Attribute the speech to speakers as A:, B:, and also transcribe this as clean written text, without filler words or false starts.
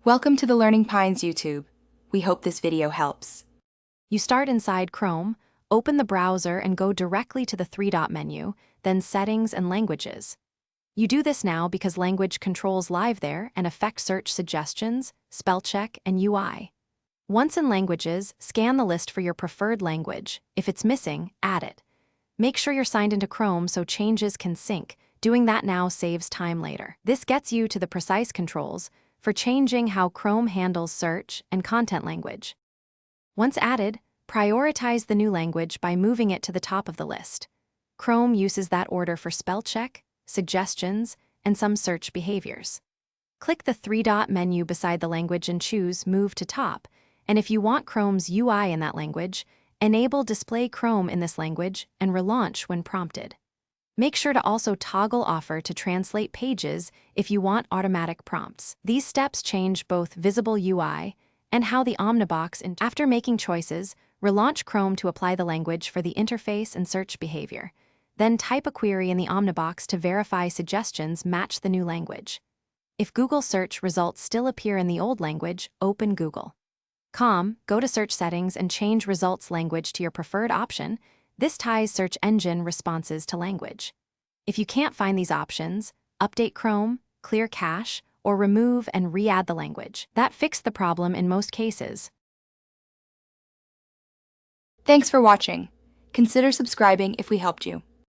A: Welcome to the Learning Pines YouTube. We hope this video helps.
B: You start inside Chrome, open the browser and go directly to the three-dot menu, then Settings and Languages. You do this now because language controls live there and affect search suggestions, spell check, and UI. Once in Languages, scan the list for your preferred language. If it's missing, add it. Make sure you're signed into Chrome so changes can sync. Doing that now saves time later. This gets you to the precise controls for changing how Chrome handles search and content language. Once added, prioritize the new language by moving it to the top of the list. Chrome uses that order for spell check, suggestions, and some search behaviors. Click the three-dot menu beside the language and choose Move to Top, and if you want Chrome's UI in that language, enable Display Chrome in this language and relaunch when prompted. Make sure to also toggle Offer to translate pages if you want automatic prompts. These steps change both visible UI and how the Omnibox. After making choices, relaunch Chrome to apply the language for the interface and search behavior. Then type a query in the Omnibox to verify suggestions match the new language. If Google search results still appear in the old language, open Google.com, go to Search Settings and change Results Language to your preferred option. This ties search engine responses to language. If you can't find these options, update Chrome, clear cache, or remove and re-add the language. That fixed the problem in most cases.
A: Thanks for watching. Consider subscribing if we helped you.